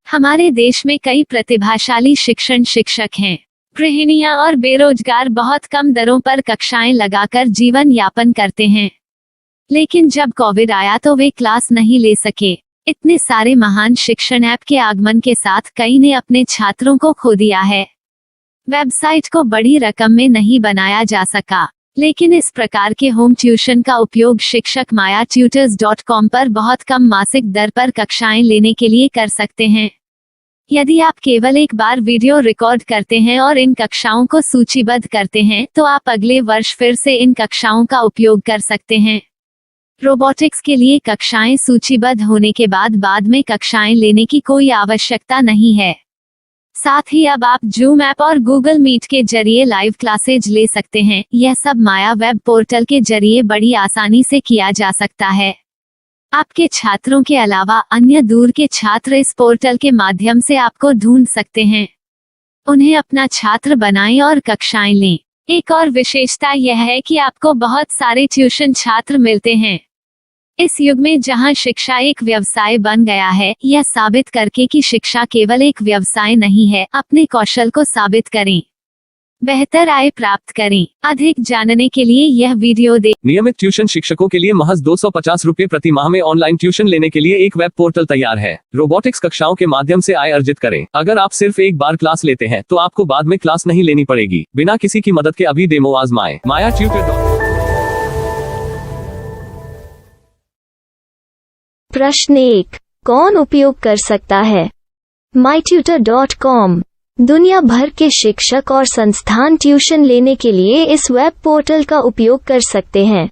हमारे देश में कई प्रतिभाशाली शिक्षण शिक्षक हैं। गृहिणियां और बेरोजगार बहुत कम दरों पर कक्षाएं लगाकर जीवन यापन करते हैं। लेकिन जब कोविड आया तो वे क्लास नहीं ले सके। इतने सारे महान शिक्षण ऐप के आगमन के साथ कई ने अपने छात्रों को खो दिया है। वेबसाइट को बड़ी रकम में नहीं बनाया जा सका, लेकिन इस प्रकार के होम ट्यूशन का उपयोग शिक्षक myatutors.com पर बहुत कम मासिक दर पर कक्षाएं लेने के लिए कर सकते हैं। यदि आप केवल एक बार वीडियो रिकॉर्ड करते हैं और इन कक्षाओं को सूचीबद्ध करते हैं तो आप अगले वर्ष फिर से इन कक्षाओं का उपयोग कर सकते हैं। रोबोटिक्स के लिए कक्षाएं सूचीबद्ध होने के बाद में कक्षाएं लेने की कोई आवश्यकता नहीं है। साथ ही अब आप जूम ऐप और गूगल मीट के जरिए लाइव क्लासेज ले सकते हैं। यह सब माया वेब पोर्टल के जरिए बड़ी आसानी से किया जा सकता है। आपके छात्रों के अलावा अन्य दूर के छात्र इस पोर्टल के माध्यम से आपको ढूंढ सकते हैं। उन्हें अपना छात्र बनाएं और कक्षाएं लें। एक और विशेषता यह है कि आपको बहुत सारे ट्यूशन छात्र मिलते हैं। इस युग में जहां शिक्षा एक व्यवसाय बन गया है, यह साबित करके कि शिक्षा केवल एक व्यवसाय नहीं है, अपने कौशल को साबित करें, बेहतर आय प्राप्त करें। अधिक जानने के लिए यह वीडियो देखें। नियमित ट्यूशन शिक्षकों के लिए महज 250 रुपए प्रति माह में ऑनलाइन ट्यूशन लेने के लिए एक वेब पोर्टल तैयार है। रोबोटिक्स कक्षाओं के माध्यम से आय अर्जित करें। अगर आप सिर्फ एक बार क्लास लेते हैं तो आपको बाद में क्लास नहीं लेनी पड़ेगी। बिना किसी की मदद के अभी डेमो आजमाएं। myatutors.com। प्रश्न 1, कौन उपयोग कर सकता है? mytutor.com दुनिया भर के शिक्षक और संस्थान ट्यूशन लेने के लिए इस वेब पोर्टल का उपयोग कर सकते हैं।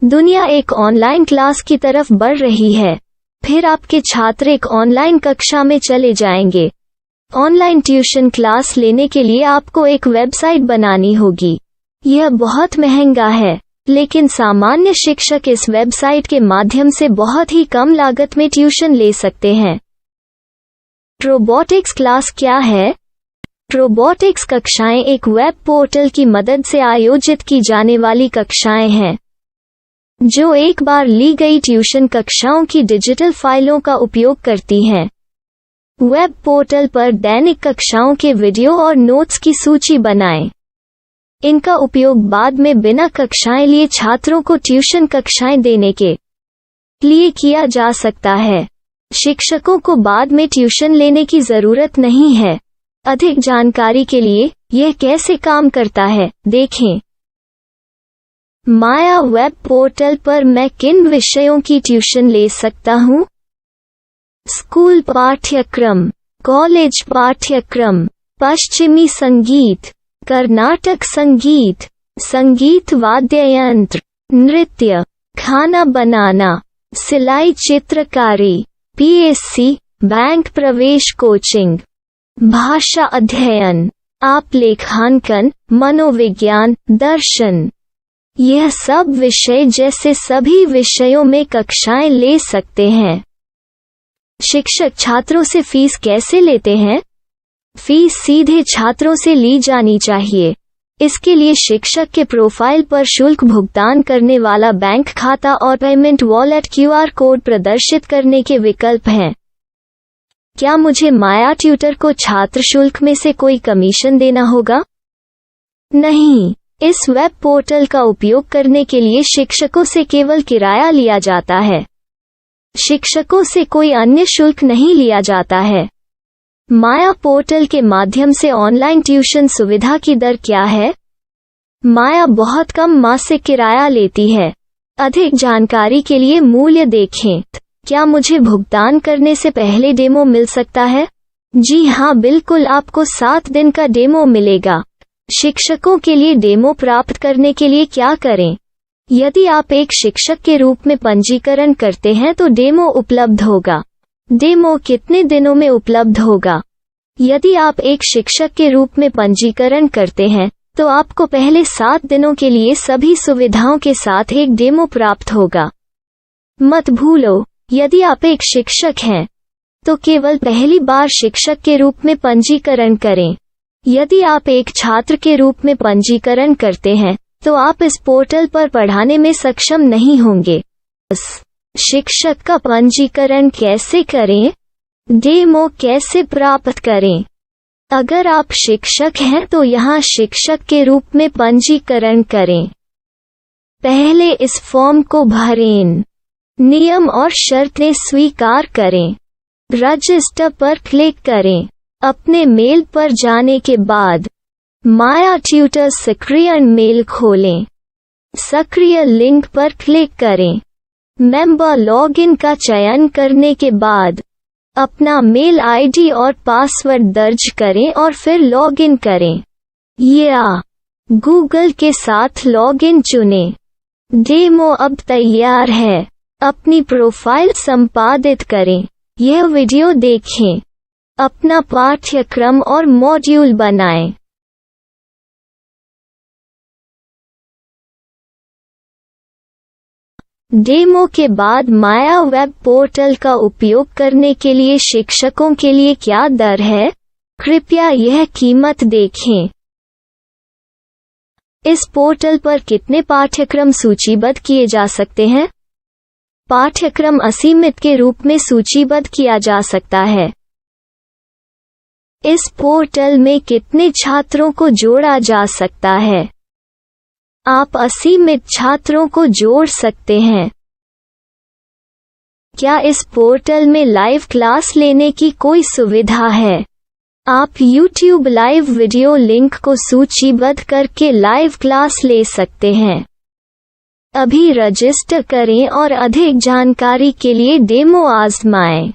दुनिया एक ऑनलाइन क्लास की तरफ बढ़ रही है। फिर आपके छात्र एक ऑनलाइन कक्षा में चले जाएंगे। ऑनलाइन ट्यूशन क्लास लेने के लिए आपको एक वेबसाइट बनानी होगी। यह बहुत महंगा है, लेकिन सामान्य शिक्षक इस वेबसाइट के माध्यम से बहुत ही कम लागत में ट्यूशन ले सकते हैं। रोबोटिक्स क्लास क्या है? रोबोटिक्स कक्षाएं एक वेब पोर्टल की मदद से आयोजित की जाने वाली कक्षाएं हैं, जो एक बार ली गई ट्यूशन कक्षाओं की डिजिटल फाइलों का उपयोग करती हैं। वेब पोर्टल पर दैनिक कक्षाओं के वीडियो और नोट्स की सूची बनाएं। इनका उपयोग बाद में बिना कक्षाएं लिए छात्रों को ट्यूशन कक्षाएं देने के लिए किया जा सकता है। शिक्षकों को बाद में ट्यूशन लेने की जरूरत नहीं है। अधिक जानकारी के लिए यह कैसे काम करता है, देखें। माया वेब पोर्टल पर मैं किन विषयों की ट्यूशन ले सकता हूँ? स्कूल पाठ्यक्रम, कॉलेज पाठ्यक्रम, पश्चिमी संगीत, कर्नाटक संगीत, संगीत वाद्य यंत्र, नृत्य, खाना बनाना, सिलाई चित्रकारी, पीएससी, बैंक प्रवेश कोचिंग, भाषा अध्ययन, आप लेखांकन, मनोविज्ञान, दर्शन। यह सब विषय जैसे सभी विषयों में कक्षाएं ले सकते हैं। शिक्षक छात्रों से फीस कैसे लेते हैं? फीस सीधे छात्रों से ली जानी चाहिए। इसके लिए शिक्षक के प्रोफाइल पर शुल्क भुगतान करने वाला बैंक खाता और पेमेंट वॉलेट क्यूआर कोड प्रदर्शित करने के विकल्प हैं। क्या मुझे माया ट्यूटर को छात्र शुल्क में से कोई कमीशन देना होगा? नहीं, इस वेब पोर्टल का उपयोग करने के लिए शिक्षकों से केवल किराया लिया जाता है। शिक्षकों से कोई अन्य शुल्क नहीं लिया जाता है। माया पोर्टल के माध्यम से ऑनलाइन ट्यूशन सुविधा की दर क्या है? माया बहुत कम मासिक किराया लेती है। अधिक जानकारी के लिए मूल्य देखें। क्या मुझे भुगतान करने से पहले डेमो मिल सकता है? जी हाँ, बिल्कुल, आपको 7 दिन का डेमो मिलेगा। शिक्षकों के लिए डेमो प्राप्त करने के लिए क्या करें? यदि आप एक शिक्षक के रूप में पंजीकरण करते हैं तो डेमो उपलब्ध होगा। डेमो कितने दिनों में उपलब्ध होगा? यदि आप एक शिक्षक के रूप में पंजीकरण करते हैं तो आपको पहले 7 दिनों के लिए सभी सुविधाओं के साथ एक डेमो प्राप्त होगा। मत भूलो, यदि आप एक शिक्षक हैं तो केवल पहली बार शिक्षक के रूप में पंजीकरण करें। यदि आप एक छात्र के रूप में पंजीकरण करते हैं तो आप इस पोर्टल पर पढ़ाने में सक्षम नहीं होंगे। शिक्षक का पंजीकरण कैसे करें? डेमो कैसे प्राप्त करें? अगर आप शिक्षक हैं तो यहाँ शिक्षक के रूप में पंजीकरण करें। पहले इस फॉर्म को भरें। नियम और शर्तें स्वीकार करें। रजिस्टर पर क्लिक करें। अपने मेल पर जाने के बाद माया ट्यूटर सक्रिय मेल खोलें। सक्रिय लिंक पर क्लिक करें। मेंबर लॉगिन का चयन करने के बाद अपना मेल आईडी और पासवर्ड दर्ज करें और फिर लॉगिन करें या गूगल के साथ लॉगिन चुनें। डेमो अब तैयार है। अपनी प्रोफाइल संपादित करें। यह वीडियो देखें। अपना पाठ्यक्रम और मॉड्यूल बनाएं। डेमो के बाद माया वेब पोर्टल का उपयोग करने के लिए शिक्षकों के लिए क्या दर है? कृपया यह कीमत देखें। इस पोर्टल पर कितने पाठ्यक्रम सूचीबद्ध किए जा सकते हैं? पाठ्यक्रम असीमित के रूप में सूचीबद्ध किया जा सकता है। इस पोर्टल में कितने छात्रों को जोड़ा जा सकता है? आप असीमित छात्रों को जोड़ सकते हैं। क्या इस पोर्टल में लाइव क्लास लेने की कोई सुविधा है? आप YouTube लाइव वीडियो लिंक को सूचीबद्ध करके लाइव क्लास ले सकते हैं। अभी रजिस्टर करें और अधिक जानकारी के लिए डेमो आजमाएं।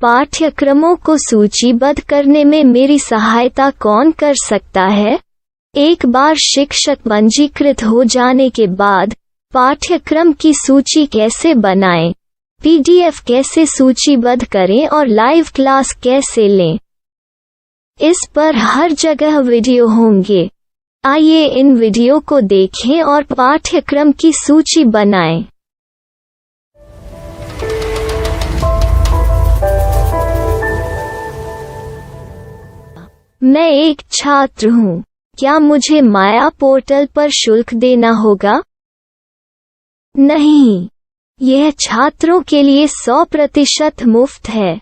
पाठ्यक्रमों को सूचीबद्ध करने में मेरी सहायता कौन कर सकता है? एक बार शिक्षक पंजीकृत हो जाने के बाद पाठ्यक्रम की सूची कैसे बनाएं? PDF कैसे सूचीबद्ध करें और लाइव क्लास कैसे लें? इस पर हर जगह वीडियो होंगे। आइए इन वीडियो को देखें और पाठ्यक्रम की सूची बनाएं। मैं एक छात्र हूँ। क्या मुझे माया पोर्टल पर शुल्क देना होगा? नहीं, यह छात्रों के लिए 100% मुफ्त है।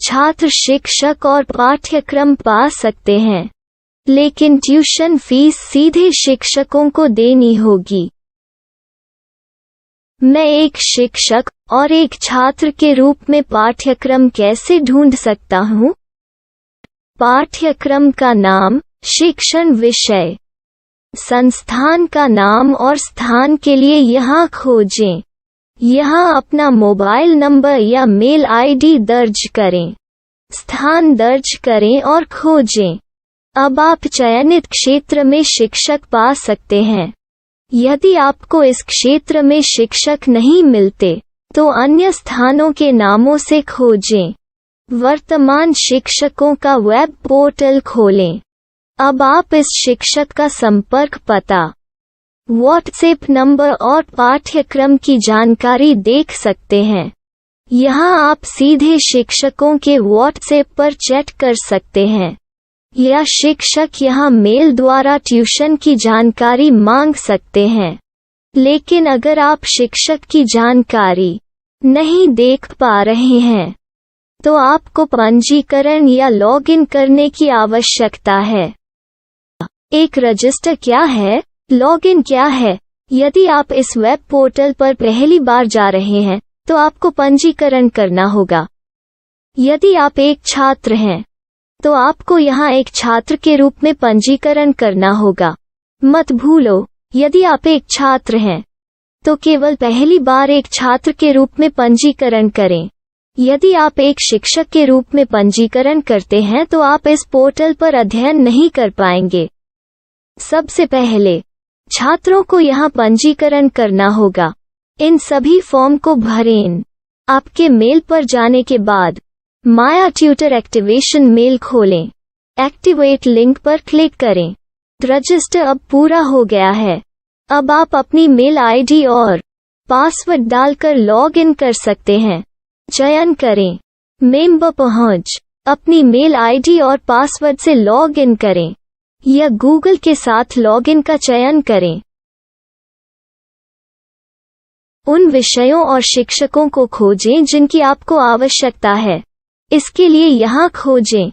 छात्र शिक्षक और पाठ्यक्रम पा सकते हैं, लेकिन ट्यूशन फीस सीधे शिक्षकों को देनी होगी। मैं एक शिक्षक और एक छात्र के रूप में पाठ्यक्रम कैसे ढूंढ सकता हूँ? पाठ्यक्रम का नाम, शिक्षण विषय, संस्थान का नाम और स्थान के लिए यहाँ खोजें। यहाँ अपना मोबाइल नंबर या मेल आईडी दर्ज करें। स्थान दर्ज करें और खोजें। अब आप चयनित क्षेत्र में शिक्षक पा सकते हैं। यदि आपको इस क्षेत्र में शिक्षक नहीं मिलते, तो अन्य स्थानों के नामों से खोजें। वर्तमान शिक्षकों का वेब पोर्टल खोलें। अब आप इस शिक्षक का संपर्क पता, व्हाट्सएप नंबर और पाठ्यक्रम की जानकारी देख सकते हैं। यहाँ आप सीधे शिक्षकों के व्हाट्सएप पर चैट कर सकते हैं या शिक्षक यहाँ मेल द्वारा ट्यूशन की जानकारी मांग सकते हैं। लेकिन अगर आप शिक्षक की जानकारी नहीं देख पा रहे हैं, तो आपको पंजीकरण या लॉगिन करने की आवश्यकता है। एक रजिस्टर क्या है? लॉगिन क्या है? यदि आप इस वेब पोर्टल पर पहली बार जा रहे हैं, तो आपको पंजीकरण करना होगा। यदि आप एक छात्र हैं, तो आपको यहाँ एक छात्र के रूप में पंजीकरण करना होगा। मत भूलो, यदि आप एक छात्र हैं, तो केवल पहली बार एक छात्र के रूप में पंजीकरण करें। यदि आप एक शिक्षक के रूप में पंजीकरण करते हैं, तो आप इस पोर्टल पर अध्ययन नहीं कर पाएंगे। सबसे पहले छात्रों को यहाँ पंजीकरण करना होगा। इन सभी फॉर्म को भरें। आपके मेल पर जाने के बाद माया ट्यूटर एक्टिवेशन मेल खोलें। एक्टिवेट लिंक पर क्लिक करें। रजिस्टर अब पूरा हो गया है। अब आप अपनी मेल आईडी और पासवर्ड डालकर लॉग इन कर सकते हैं। चयन करें मेंबर पहुंच। अपनी मेल आईडी और पासवर्ड से लॉग इन करें या गूगल के साथ लॉगिन का चयन करें। उन विषयों और शिक्षकों को खोजें जिनकी आपको आवश्यकता है। इसके लिए यहाँ खोजें।